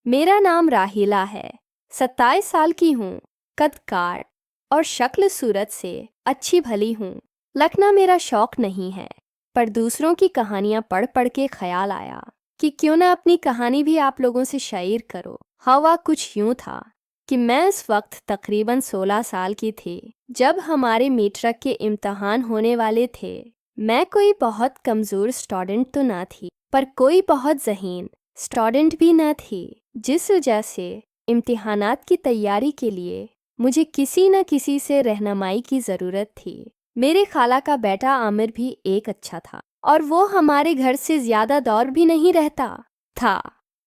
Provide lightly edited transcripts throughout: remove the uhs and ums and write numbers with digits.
मेरा नाम राहिला है, 27 साल की हूँ, कद काट और शक्ल सूरत से अच्छी भली हूँ। लिखना मेरा शौक नहीं है, पर दूसरों की कहानियाँ पढ़ पढ़ के ख्याल आया कि क्यों ना अपनी कहानी भी आप लोगों से शायर करो। हवा कुछ यूँ था कि मैं इस वक्त तकरीबन 16 साल की थी जब हमारे मीट्रिक के इम्तहान होने वाले थे। मैं कोई बहुत कमज़ोर स्टूडेंट तो ना थी, पर कोई बहुत ज़हीन स्टूडेंट भी न थी, जिस वजह से इम्तिहानात की तैयारी के लिए मुझे किसी न किसी से रहनुमाई की ज़रूरत थी। मेरे खाला का बेटा आमिर भी एक अच्छा था और वो हमारे घर से ज़्यादा दूर भी नहीं रहता था।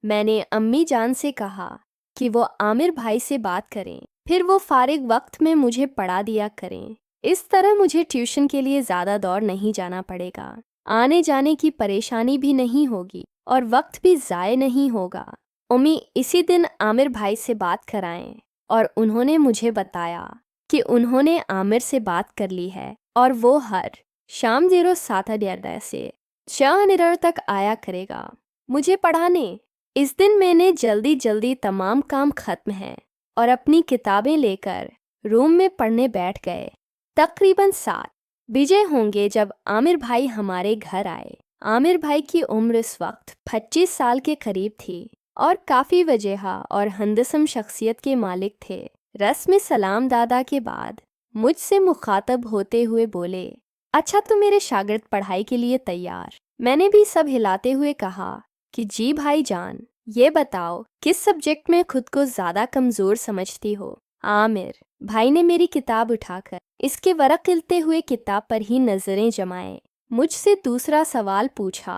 मैंने अम्मी जान से कहा कि वो आमिर भाई से बात करें, फिर वो फारिग वक्त में मुझे पढ़ा दिया करें। इस तरह मुझे ट्यूशन के लिए ज़्यादा दूर नहीं जाना पड़ेगा, आने जाने की परेशानी भी नहीं होगी और वक्त भी ज़ाय नहीं होगा। उम्मी इसी दिन आमिर भाई से बात कराएं और उन्होंने मुझे बताया कि उन्होंने आमिर से बात कर ली है और वो हर शाम 07:30 से 6 तक आया करेगा मुझे पढ़ाने। इस दिन मैंने जल्दी जल्दी तमाम काम ख़त्म है और अपनी किताबें लेकर रूम में पढ़ने बैठ गए। तकरीबन 7 बजे होंगे जब आमिर भाई हमारे घर आए। आमिर भाई की उम्र इस वक्त 25 साल के करीब थी और काफ़ी वजह और हंदसम शख्सियत के मालिक थे। रस्म सलाम दादा के बाद मुझसे मुखातब होते हुए बोले, अच्छा तो मेरे शागिर्द पढ़ाई के लिए तैयार। मैंने भी सब हिलाते हुए कहा कि जी भाई जान, ये बताओ किस सब्जेक्ट में खुद को ज़्यादा कमज़ोर समझती हो। आमिर भाई ने मेरी किताब उठाकर इसके वरक खिलते हुए किताब पर ही नज़रें जमाए मुझसे दूसरा सवाल पूछा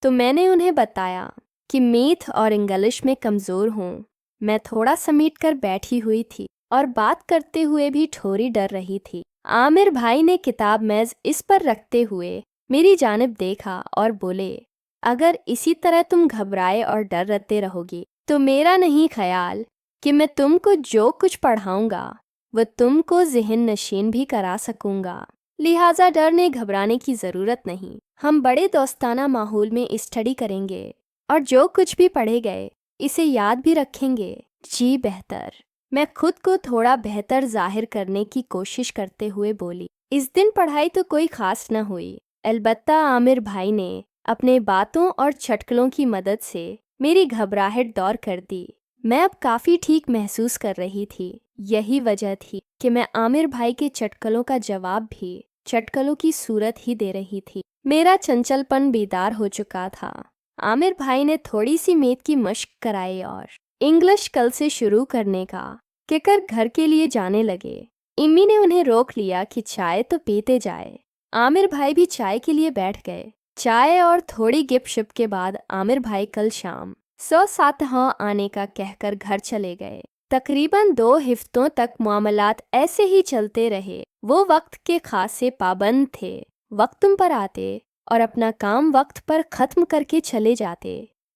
तो मैंने उन्हें बताया कि मैथ और इंग्लिश में कमज़ोर हूँ। मैं थोड़ा समेट कर बैठी हुई थी और बात करते हुए भी थोड़ी डर रही थी। आमिर भाई ने किताब मेज़ इस पर रखते हुए मेरी जानिब देखा और बोले, अगर इसी तरह तुम घबराए और डरते रहोगी तो मेरा नहीं ख्याल कि मैं तुमको जो कुछ पढ़ाऊँगा वह तुमको ज़हन नशीन भी करा सकूँगा। लिहाजा डरने घबराने की ज़रूरत नहीं। हम बड़े दोस्ताना माहौल में स्टडी करेंगे और जो कुछ भी पढ़े गए इसे याद भी रखेंगे। जी बेहतर। मैं खुद को थोड़ा बेहतर जाहिर करने की कोशिश करते हुए बोली। इस दिन पढ़ाई तो कोई ख़ास न हुई, अलबत्ता आमिर भाई ने अपने बातों और चटकलों की मदद से मेरी घबराहट दूर कर दी। मैं अब काफ़ी ठीक महसूस कर रही थी। यही वजह थी कि मैं आमिर भाई के चटकलों का जवाब भी चटकलों की सूरत ही दे रही थी। मेरा चंचलपन बेदार हो चुका था। आमिर भाई ने थोड़ी सी मैथ की मश्क कराई और इंग्लिश कल से शुरू करने का कहकर घर के लिए जाने लगे। इम्मी ने उन्हें रोक लिया कि चाय तो पीते जाए। आमिर भाई भी चाय के लिए बैठ गए। चाय और थोड़ी गिप शिप के बाद आमिर भाई कल शाम 107 आने का कहकर घर चले गए। तकरीबन 2 हफ्तों तक मामलात ऐसे ही चलते रहे। वो वक्त के खास से पाबंद थे, वक्तों पर आते और अपना काम वक्त पर ख़त्म करके चले जाते।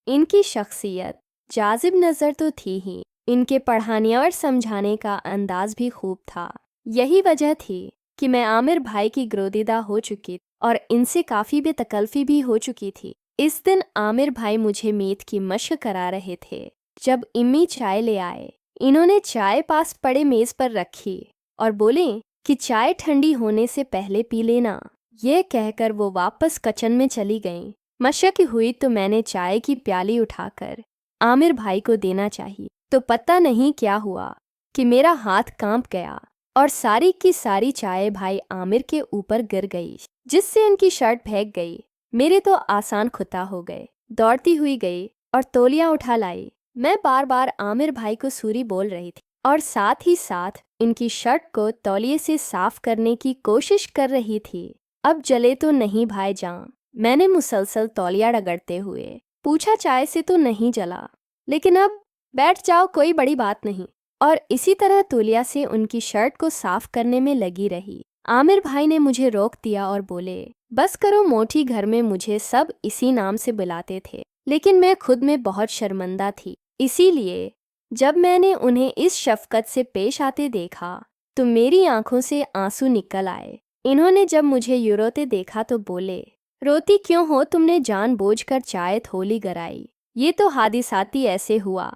इनकी शख्सियत जाजिब नज़र तो थी ही, इनके पढ़ाने और समझाने का अंदाज़ भी खूब था। यही वजह थी कि मैं आमिर भाई की ग्रोदिदा हो चुकी और इनसे काफ़ी बेतकल्फ़ी भी हो चुकी थी। इस दिन आमिर भाई मुझे मैथ की मश्क करा रहे थे। जब इम्मी चाय ले आए, इन्होंने चाय पास पड़े मेज़ पर रखी और बोले कि चाय ठंडी होने से पहले पी लेना। ये कहकर वो वापस किचन में चली गईं। मशक हुई तो मैंने चाय की प्याली उठाकर आमिर भाई को देना चाहिए तो पता नहीं क्या हुआ कि मेरा हाथ कांप गया और सारी की सारी चाय भाई आमिर के ऊपर गिर गई, जिससे उनकी शर्ट भीग गई। मेरे तो आसान खुता हो गए। दौड़ती हुई गई और तौलिया उठा लाई। मैं बार बार आमिर भाई को सूरी बोल रही थी और साथ ही साथ इनकी शर्ट को तौलिए से साफ करने की कोशिश कर रही थी। अब जले तो नहीं भाई जान, मैंने मुसलसल तौलिया रगड़ते हुए पूछा। चाय से तो नहीं जला, लेकिन अब बैठ जाओ, कोई बड़ी बात नहीं। और इसी तरह तौलिया से उनकी शर्ट को साफ करने में लगी रही। आमिर भाई ने मुझे रोक दिया और बोले, बस करो मोटी, घर में मुझे सब इसी नाम से बुलाते थे, लेकिन मैं खुद में बहुत शर्मिंदा थी। इसीलिए जब मैंने उन्हें इस शफकत से पेश आते देखा तो मेरी आंखों से आंसू निकल आए। इन्होंने जब मुझे यूरोते देखा तो बोले, रोती क्यों हो, तुमने जानबूझकर चाय थोली गराई, ये तो हादिसाती ऐसे हुआ।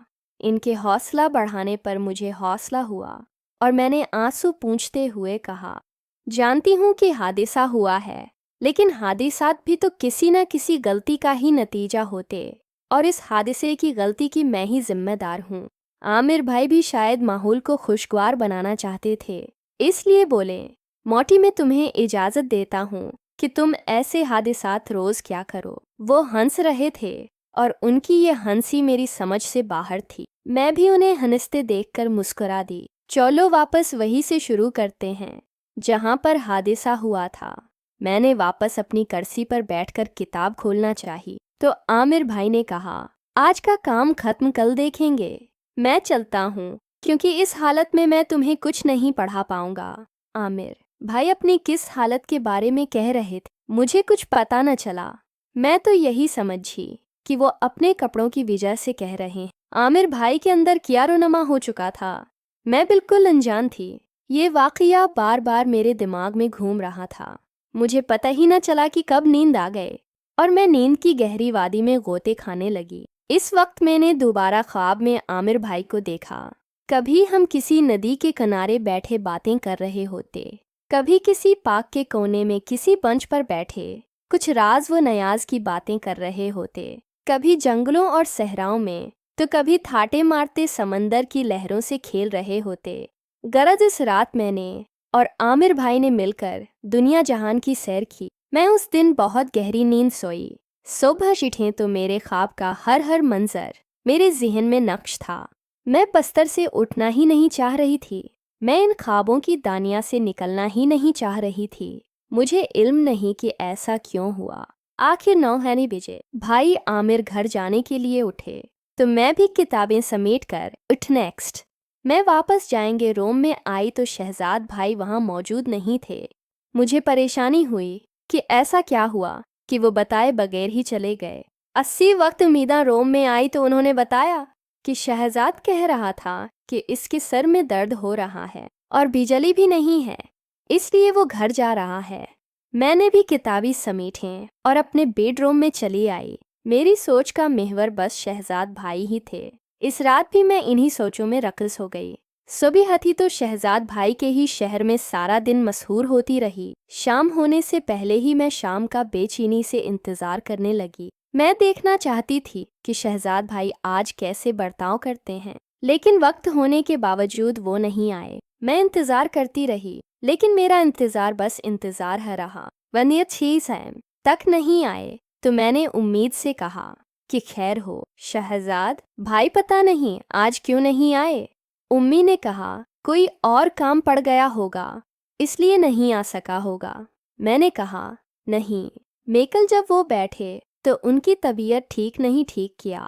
ان کے حوصلہ بڑھانے پر مجھے حوصلہ ہوا اور میں نے آنسو پونچھتے ہوئے کہا، جانتی ہوں کہ حادثہ ہوا ہے، لیکن حادثات بھی تو کسی نہ کسی غلطی کا ہی نتیجہ ہوتے، اور اس حادثے کی غلطی کی میں ہی ذمہ دار ہوں۔ عامر بھائی بھی شاید ماحول کو خوشگوار بنانا چاہتے تھے، اس لیے بولے، موٹی میں تمہیں اجازت دیتا ہوں کہ تم ایسے حادثات روز کیا کرو۔ وہ ہنس رہے تھے اور ان کی یہ ہنسی میری سمجھ سے باہر تھی۔ میں بھی انہیں ہنستے دیکھ کر مسکرا دی۔ چلو واپس وہی سے شروع کرتے ہیں جہاں پر حادثہ ہوا تھا۔ میں نے واپس اپنی کرسی پر بیٹھ کر کتاب کھولنا چاہی تو عامر بھائی نے کہا، آج کا کام ختم کل دیکھیں گے، میں چلتا ہوں کیونکہ اس حالت میں تمہیں کچھ نہیں پڑھا پاؤں گا۔ عامر بھائی اپنی کس حالت کے بارے میں کہہ رہے تھے مجھے کچھ پتہ نہ چلا، میں تو یہی سمجھی کہ وہ اپنے کپڑوں کی وجہ سے کہہ رہے ہیں۔ عامر بھائی کے اندر کیا رونما ہو چکا تھا، میں بالکل انجان تھی۔ یہ واقعہ بار بار میرے دماغ میں گھوم رہا تھا، مجھے پتہ ہی نہ چلا کہ کب نیند آ گئے اور میں نیند کی گہری وادی میں غوطے کھانے لگی۔ اس وقت میں نے دوبارہ خواب میں عامر بھائی کو دیکھا۔ کبھی ہم کسی ندی کے کنارے بیٹھے باتیں کر رہے ہوتے، کبھی کسی پارک کے کونے میں کسی بنچ پر بیٹھے کچھ راز و نیاز کی باتیں کر رہے ہوتے، کبھی جنگلوں اور صحراؤں میں تو کبھی تھاٹے مارتے سمندر کی لہروں سے کھیل رہے ہوتے۔ غرض اس رات میں نے اور عامر بھائی نے مل کر دنیا جہان کی سیر کی۔ میں اس دن بہت گہری نیند سوئی۔ صبح اٹھیں تو میرے خواب کا ہر منظر میرے ذہن میں نقش تھا۔ میں بستر سے اٹھنا ہی نہیں چاہ رہی تھی، میں ان خوابوں کی دنیا سے نکلنا ہی نہیں چاہ رہی تھی۔ مجھے علم نہیں کہ ایسا کیوں ہوا۔ آخر 9 بجے بھائی عامر گھر جانے کے لیے اٹھے تو میں بھی کتابیں سمیٹ کر نیکسٹ میں واپس جائیں گے روم میں آئی تو شہزاد بھائی وہاں موجود نہیں تھے۔ مجھے پریشانی ہوئی کہ ایسا کیا ہوا کہ وہ بتائے بغیر ہی چلے گئے۔ 80 وقت امیداں روم میں آئی تو انہوں نے بتایا کہ شہزاد کہہ رہا تھا کہ اس کے سر میں درد ہو رہا ہے اور بجلی بھی نہیں ہے، اس لیے وہ گھر جا رہا ہے۔ میں نے بھی کتابیں سمیٹیں اور اپنے بیڈ روم میں چلی آئی۔ میری سوچ کا محور بس شہزاد بھائی ہی تھے۔ اس رات بھی میں انہی سوچوں میں رقص ہو گئی۔ صبح ہتھی تو شہزاد بھائی کے ہی شہر میں سارا دن مسحور ہوتی رہی۔ شام ہونے سے پہلے ہی میں شام کا بے چینی سے انتظار کرنے لگی۔ میں دیکھنا چاہتی تھی کہ شہزاد بھائی آج کیسے برتاؤ کرتے ہیں، لیکن وقت ہونے کے باوجود وہ نہیں آئے۔ میں انتظار کرتی رہی، لیکن میرا انتظار بس انتظار ہے رہا۔ ونیت 6 AM تک نہیں آئے تو میں نے امید سے کہا کہ خیر ہو شہزاد بھائی، پتہ نہیں آج کیوں نہیں آئے۔ امی نے کہا کوئی اور کام پڑ گیا ہوگا اس لیے نہیں آ سکا ہوگا۔ میں نے کہا نہیں، میکل جب وہ بیٹھے تو ان کی طبیعت ٹھیک کیا،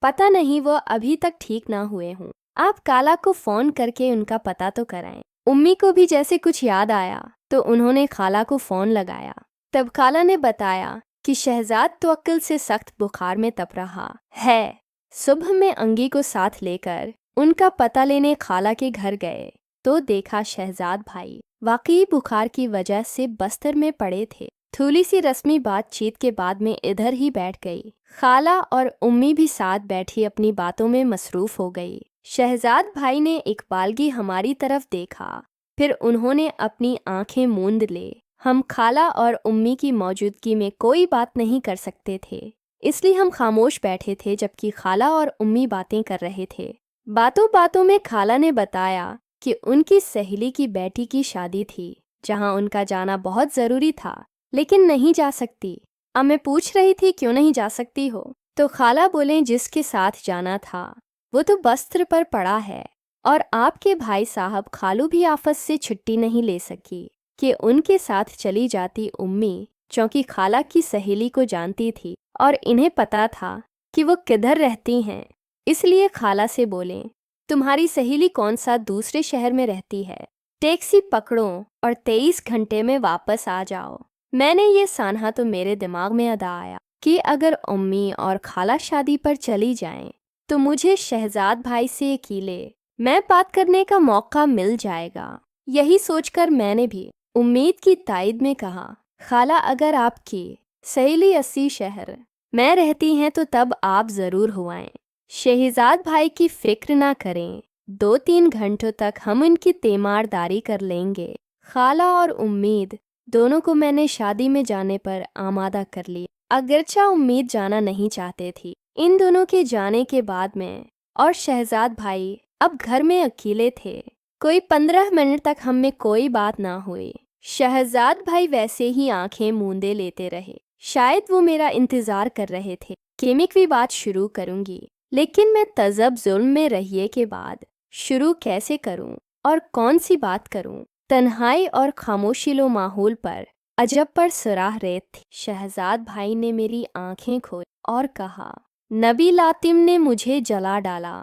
پتہ نہیں وہ ابھی تک ٹھیک نہ ہوئے ہوں۔ آپ کالا کو فون کر کے ان کا پتہ تو کرائیں۔ امی کو بھی جیسے کچھ یاد آیا تو انہوں نے خالہ کو فون لگایا۔ تب خالہ نے بتایا کہ شہزاد توکل سے سخت بخار میں تپ رہا ہے۔ صبح میں انگی کو ساتھ لے کر ان کا پتہ لینے خالہ کے گھر گئے تو دیکھا شہزاد بھائی واقعی بخار کی وجہ سے بستر میں پڑے تھے۔ تھوڑی سی رسمی بات چیت کے بعد میں ادھر ہی بیٹھ گئی۔ خالہ اور امی بھی ساتھ بیٹھی اپنی باتوں میں مصروف ہو گئی۔ شہزاد بھائی نے اقبالگی ہماری طرف دیکھا، پھر انہوں نے اپنی آنکھیں موند لے۔ ہم خالہ اور امی کی موجودگی میں کوئی بات نہیں کر سکتے تھے، اس لیے ہم خاموش بیٹھے تھے جبکہ خالہ اور امی باتیں کر رہے تھے۔ باتوں باتوں میں خالہ نے بتایا کہ ان کی سہیلی کی بیٹی کی شادی تھی جہاں ان کا جانا بہت ضروری تھا، لیکن نہیں جا سکتی۔ اب میں پوچھ رہی تھی کیوں نہیں جا سکتی ہو تو خالہ بولیں جس کے ساتھ جانا تھا وہ تو بستر پر پڑا ہے، اور آپ کے بھائی صاحب خالو بھی آفس سے چھٹی نہیں لے سکی کہ ان کے ساتھ چلی جاتی امی، چونکہ خالہ کی سہیلی کو جانتی تھی اور انہیں پتا تھا کہ وہ کدھر رہتی ہیں، اس لیے خالہ سے بولیں تمہاری سہیلی کون سا دوسرے شہر میں رہتی ہے، ٹیکسی پکڑو اور 23 گھنٹے میں واپس آ جاؤ۔ میں نے یہ سانحہ تو میرے دماغ میں ادا آیا کہ اگر امی اور خالہ شادی پر چلی جائیں تو مجھے شہزاد بھائی سے اکیلے میں بات کرنے کا موقع مل جائے گا۔ یہی سوچ کر میں نے بھی امید کی تائید میں کہا خالہ اگر آپ کی سہیلی 80 شہر میں رہتی ہیں تو تب آپ ضرور ہو آئیں۔ शहजाद भाई की फिक्र ना करें, 2-3 घंटों तक हम उनकी तीमारदारी कर लेंगे। खाला और उम्मीद दोनों को मैंने शादी में जाने पर आमादा कर लिया। अगरचा उम्मीद जाना नहीं चाहते थी। इन दोनों के जाने के बाद में और शहजाद भाई अब घर में अकेले थे। कोई 15 मिनट तक हम में कोई बात ना हुई। शहजाद भाई वैसे ही आंखें मूंदे लेते रहे। शायद वो मेरा इंतजार कर रहे थे कि मैं कोई बात शुरू करूंगी, लेकिन मैं तज़ब जुल्म में रहिए के बाद शुरू कैसे करूं और कौन सी बात करूं। तन्हाई और खामोशी लो माहौल पर अजब पर सराह रेत थी। शहजाद भाई ने मेरी आंखें खोली और कहा, नबी लातिम ने मुझे जला डाला।